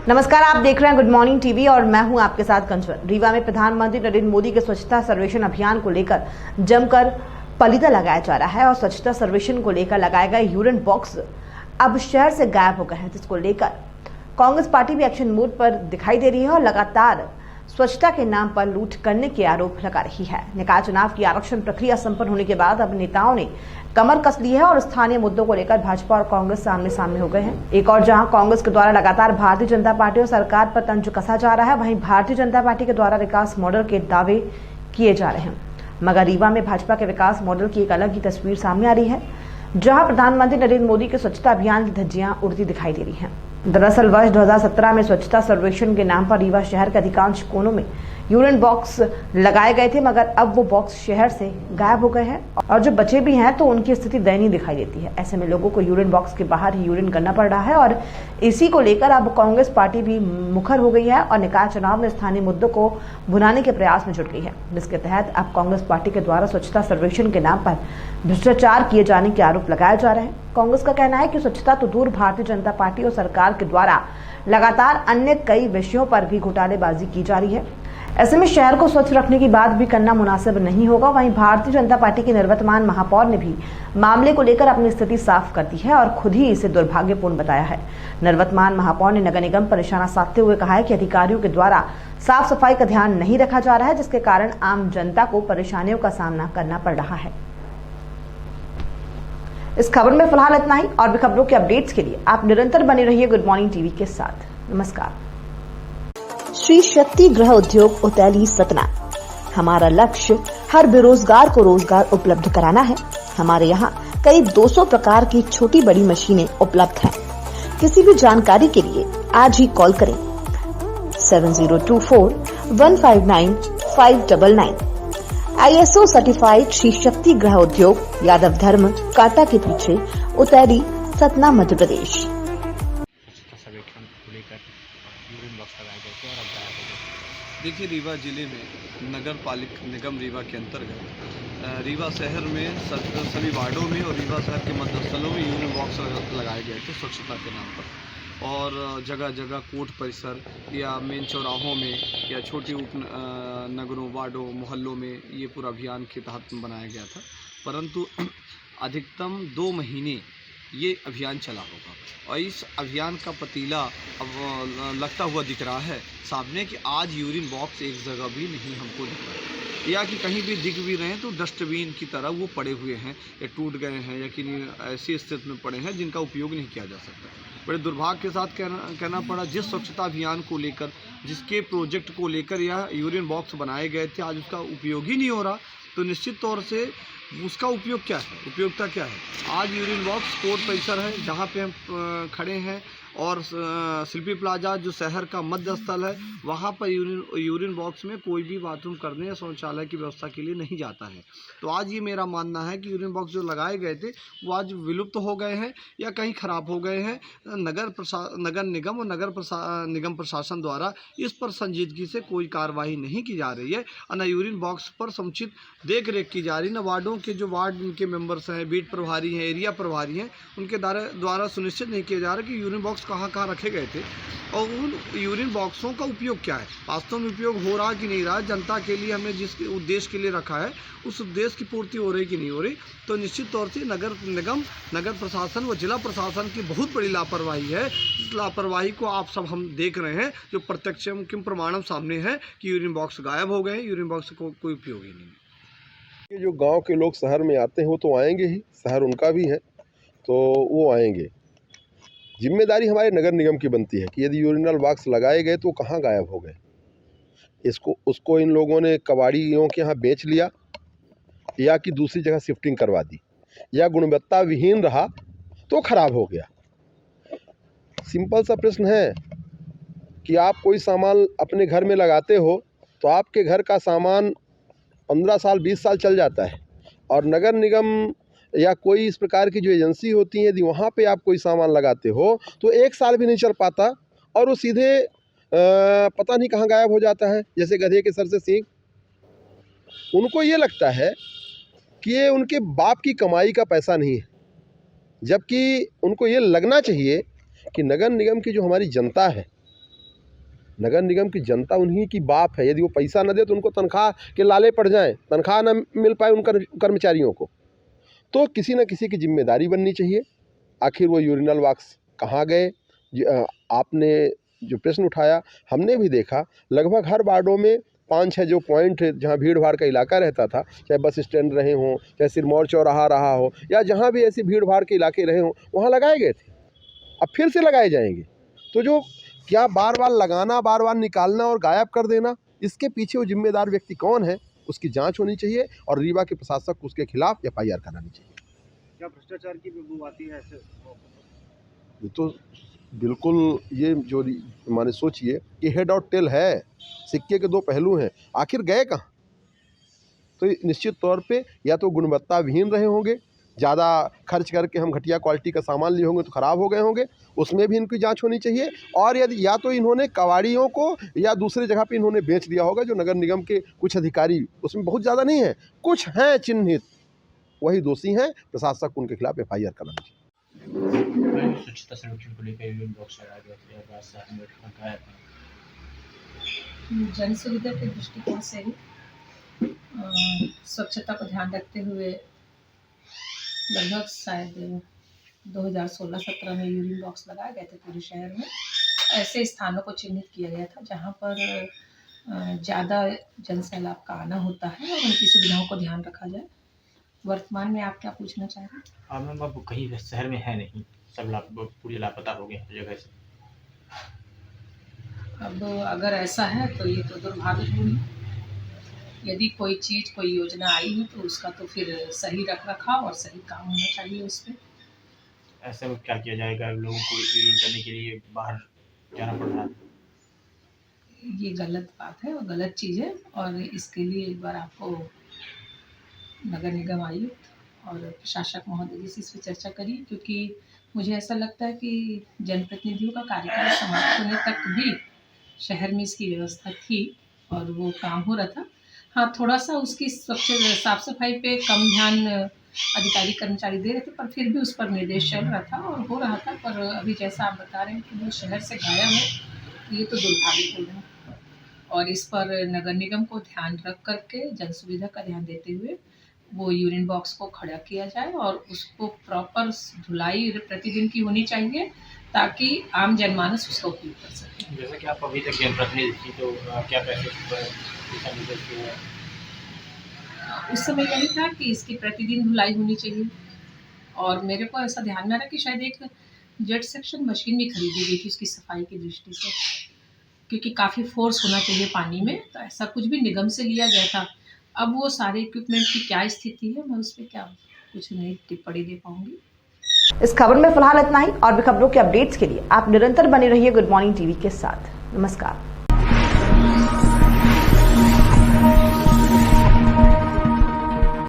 नमस्कार, आप देख रहे हैं गुड मॉर्निंग टीवी और मैं हूं आपके साथ कंचन। रीवा में प्रधानमंत्री नरेंद्र मोदी के स्वच्छता सर्वेक्षण अभियान को लेकर जमकर पलीता लगाया जा रहा है और स्वच्छता सर्वेक्षण को लेकर लगाए गए यूरिन बॉक्स अब शहर से गायब हो गए हैं, जिसको लेकर कांग्रेस पार्टी भी एक्शन मोड पर दिखाई दे रही है और लगातार स्वच्छता के नाम पर लूट करने के आरोप लगा रही है। निकाय चुनाव की आरक्षण प्रक्रिया संपन्न होने के बाद अब नेताओं ने कमर कस ली है और स्थानीय मुद्दों को लेकर भाजपा और कांग्रेस सामने सामने हो गए हैं। एक और जहां कांग्रेस के द्वारा लगातार भारतीय जनता पार्टी और सरकार पर तंज कसा जा रहा है, वहीं भारतीय जनता पार्टी के द्वारा विकास मॉडल के दावे किए जा रहे हैं। मगर रीवा में भाजपा के विकास मॉडल की एक अलग ही तस्वीर सामने आ रही है, जहां प्रधानमंत्री नरेंद्र मोदी के स्वच्छता अभियान की धज्जियां उड़ती दिखाई दे रही हैं। दरअसल वर्ष 2017 में स्वच्छता सर्वेक्षण के नाम पर रीवा शहर के अधिकांश कोनों में यूरिन बॉक्स लगाए गए थे, मगर अब वो बॉक्स शहर से गायब हो गए हैं और जो बचे भी हैं तो उनकी स्थिति दयनीय दिखाई देती है। ऐसे में लोगों को यूरिन बॉक्स के बाहर ही यूरिन करना पड़ रहा है और इसी को लेकर अब कांग्रेस पार्टी भी मुखर हो गई है और निकाय चुनाव में स्थानीय मुद्दों को भुनाने के प्रयास में जुट गई है, जिसके तहत अब कांग्रेस पार्टी के द्वारा स्वच्छता सर्वेक्षण के नाम पर भ्रष्टाचार किए जाने के आरोप लगाए जा रहे हैं। कांग्रेस का कहना है कि स्वच्छता तो दूर, भारतीय जनता पार्टी और सरकार के द्वारा लगातार अन्य कई विषयों पर भी घोटालेबाजी की जा रही है। ऐसे में शहर को स्वच्छ रखने की बात भी करना मुनासिब नहीं होगा। वहीं भारतीय जनता पार्टी की निवर्तमान महापौर ने भी मामले को लेकर अपनी स्थिति साफ कर दी है और खुद ही इसे दुर्भाग्यपूर्ण बताया है। निवर्तमान महापौर ने नगर निगम पर निशाना साधते हुए कहा है कि अधिकारियों के द्वारा साफ सफाई का ध्यान नहीं रखा जा रहा है, जिसके कारण आम जनता को परेशानियों का सामना करना पड़ रहा है। इस खबर में फिलहाल इतना ही। और भी खबरों के अपडेट्स के लिए आप निरंतर बने रहिए गुड मॉर्निंग टीवी के साथ। नमस्कार। श्री शक्ति गृह उद्योग उतैली सतना। हमारा लक्ष्य हर बेरोजगार को रोजगार उपलब्ध कराना है। हमारे यहाँ करीब 200 प्रकार की छोटी बड़ी मशीनें उपलब्ध हैं। किसी भी जानकारी के लिए आज ही कॉल करें 7024-159-599। ISO सर्टिफाइड श्री शक्ति गृह उद्योग, यादव धर्म, कांटा के पीछे, उतैली, सतना, मध्य प्रदेश। देखिए, रीवा जिले में नगर पालिक निगम रीवा के अंतर्गत रीवा शहर में सभी वार्डों में और रीवा शहर के मध्यस्थलों में यूरिन बॉक्स लगाए गए थे स्वच्छता के नाम पर। और जगह जगह कोर्ट परिसर या मेन चौराहों में या छोटे नगरों, वार्डों, मोहल्लों में ये पूरा अभियान के तहत बनाया गया था। परंतु अधिकतम 2 महीने ये अभियान चला होगा और इस अभियान का पतीला अब लगता हुआ दिख रहा है सामने कि आज यूरिन बॉक्स एक जगह भी नहीं हमको दिख रहा है, या कि कहीं भी दिख भी रहे हैं तो डस्टबिन की तरह वो पड़े हुए हैं या टूट गए हैं या कि ऐसी स्थिति में पड़े हैं जिनका उपयोग नहीं किया जा सकता। बड़े दुर्भाग्य के साथ कहना पड़ा, जिस स्वच्छता अभियान को लेकर, जिसके प्रोजेक्ट को लेकर यह यूरिन बॉक्स बनाए गए थे, आज उसका उपयोग ही नहीं हो रहा। तो निश्चित तौर से उसका उपयोग क्या है, उपयोगिता क्या है? आज यूरिन बॉक्स कोर्ट परिसर है जहाँ पे हम खड़े हैं और शिल्पी प्लाजा जो शहर का मध्य स्थल है, वहाँ पर यूरिन बॉक्स में कोई भी बाथरूम करने या शौचालय की व्यवस्था के लिए नहीं जाता है। तो आज ये मेरा मानना है कि यूरिन बॉक्स जो लगाए गए थे वो आज विलुप्त हो गए हैं या कहीं ख़राब हो गए हैं। नगर निगम और निगम प्रशासन द्वारा इस पर संजीदगी से कोई कार्रवाई नहीं की जा रही है और न यूरिन बॉक्स पर समुचित देख रेख की जा रही, न वार्डों के जो वार्ड इनके मेंबर्स हैं, बीट प्रभारी हैं, एरिया प्रभारी हैं, उनके द्वारा सुनिश्चित नहीं किया जा रहा कि यूरिन बॉक्स कहाँ रखे गए थे और उन यूरिन बॉक्सों का उपयोग क्या है, वास्तव में उपयोग हो रहा कि नहीं रहा, जनता के लिए हमने जिस उद्देश्य के लिए रखा है उस उद्देश्य की पूर्ति हो रही कि नहीं हो रही। तो निश्चित तौर से नगर निगम, नगर प्रशासन व जिला प्रशासन की बहुत बड़ी लापरवाही है। इस लापरवाही को आप सब हम देख रहे हैं, जो प्रत्यक्षम किम प्रमाणम सामने है कि यूरिन बॉक्स गायब हो गए, यूरिन बॉक्स को कोई उपयोग ही नहीं। ये जो गांव के लोग शहर में आते हैं वो तो आएंगे ही, शहर उनका भी है तो वो आएंगे। जिम्मेदारी हमारे नगर निगम की बनती है कि यदि यूरिनल बॉक्स लगाए गए तो कहाँ गायब हो गए। उसको इन लोगों ने कबाड़ियों के यहाँ बेच लिया या कि दूसरी जगह शिफ्टिंग करवा दी या गुणवत्ता विहीन रहा तो खराब हो गया। सिंपल सा प्रश्न है कि आप कोई सामान अपने घर में लगाते हो तो आपके घर का सामान 15 साल 20 साल चल जाता है और नगर निगम या कोई इस प्रकार की जो एजेंसी होती है, यदि वहाँ पे आप कोई सामान लगाते हो तो 1 साल भी नहीं चल पाता और वो सीधे पता नहीं कहाँ गायब हो जाता है, जैसे गधे के सर से सींग। उनको ये लगता है कि ये उनके बाप की कमाई का पैसा नहीं है, जबकि उनको ये लगना चाहिए कि नगर निगम की जो हमारी जनता है नगर निगम की जनता उन्हीं की बाप है। यदि वो पैसा न दे तो उनको तनख्वाह के लाले पड़ जाएं, तनख्वाह न मिल पाए उन कर्मचारियों को, तो किसी न किसी की जिम्मेदारी बननी चाहिए। आखिर वो यूरिनल वॉक्स कहाँ गए? आपने जो प्रश्न उठाया, हमने भी देखा लगभग हर वार्डों में 5-6 जो पॉइंट जहाँ भीड़ भाड़ का इलाका रहता था, चाहे बस स्टैंड रहे हों, चाहे सिरमौर चौराहा रहा हो, या जहाँ भी ऐसी भीड़ भाड़ के इलाके रहे हों, वहाँ लगाए गए थे। अब फिर से लगाए जाएंगे। तो जो क्या बार बार लगाना, बार बार निकालना और गायब कर देना, इसके पीछे वो जिम्मेदार व्यक्ति कौन है, उसकी जांच होनी चाहिए और रीवा के प्रशासक को उसके खिलाफ FIR करानी चाहिए। क्या भ्रष्टाचार की बदबू आती है ऐसे? ये तो बिल्कुल, ये जो माने सोचिए कि हेड और टेल है, सिक्के के दो पहलू हैं। आखिर गए कहाँ? तो निश्चित तौर पे या तो गुणवत्ता विहीन रहे होंगे, ज़्यादा खर्च करके हम घटिया क्वालिटी का सामान लिए होंगे तो ख़राब हो गए होंगे, उसमें भी इनकी जांच होनी चाहिए। और यदि या तो इन्होंने कबाड़ियों को या दूसरे जगह पे इन्होंने बेच दिया होगा, जो नगर निगम के कुछ अधिकारी, उसमें बहुत ज़्यादा नहीं है, कुछ हैं चिन्हित, वही दोषी हैं, प्रशासक उनके खिलाफ FIR करना चाहिए। स्वच्छता सर्वेक्षण को लेकर यूनियन बॉक्स लगाया गया था, बाद साथ में बैठक आया था। जन सुविधा के दृष्टिकोण से ही स्वच्छता को ध्यान रखते हुए लगभग शायद 2016-17 में यूरिन बॉक्स लगाए गए थे पूरे शहर में। ऐसे स्थानों को चिन्हित किया गया था जहां पर ज़्यादा जनसैलाब का आना होता है और उनकी सुविधाओं को ध्यान रखा जाए। वर्तमान में आप क्या पूछना चाह रहे हैं? मैम, अब कहीं शहर में है नहीं, सब पूरे लापता हो गए हर जगह से। अब अगर ऐसा है तो ये तो दुर्भाग्यपूर्ण है। यदि कोई चीज़, कोई योजना आई है तो उसका तो फिर सही रखरखाव और सही काम होना चाहिए उस पर। ऐसा क्या किया जाएगा? लोगों को यूरिन करने के लिए बाहर जाना पड़ रहा है। ये गलत बात है और गलत चीज़ है, और इसके लिए एक बार आपको नगर निगम आयुक्त और प्रशासक महोदय जी से इस पर चर्चा करिए, क्योंकि मुझे ऐसा लगता है कि जनप्रतिनिधियों का कार्यकाल समाप्त होने तक भी शहर में इसकी व्यवस्था थी और वो काम हो रहा था। हाँ, थोड़ा सा उसकी साफ सफाई पे कम ध्यान अधिकारी कर्मचारी दे रहे थे, पर फिर भी उस पर निर्देश चल रहा था और हो रहा था। पर अभी जैसा आप बता रहे हैं कि वो शहर से गायब है, ये तो दुर्भाग्यपूर्ण है। और इस पर नगर निगम को ध्यान रख करके जन सुविधा का ध्यान देते हुए वो यूरिन बॉक्स को खड़ा किया जाए और उसको प्रॉपर धुलाई प्रतिदिन की होनी चाहिए, ताकि आम जनमानस उसका उपयोग कर सके। जैसा कि आप अभी तक जनप्रतिनिधि थी, तो क्या कैसे उस समय यही था कि इसकी प्रतिदिन धुलाई होनी चाहिए, और मेरे को ऐसा ध्यान में आ रहा कि शायद एक जेट सेक्शन मशीन भी खरीदी गई थी उसकी सफाई की दृष्टि से, क्योंकि काफ़ी फोर्स होना चाहिए पानी में, तो ऐसा कुछ भी निगम से लिया गया था। अब वो सारे इक्विपमेंट की क्या स्थिति है, मैं उस पर क्या कुछ नई टिप्पणी दे पाऊंगी। इस खबर में फिलहाल इतना ही, और भी खबरों के अपडेट्स के लिए आप निरंतर बने रहिए गुड मॉर्निंग टीवी के साथ। नमस्कार।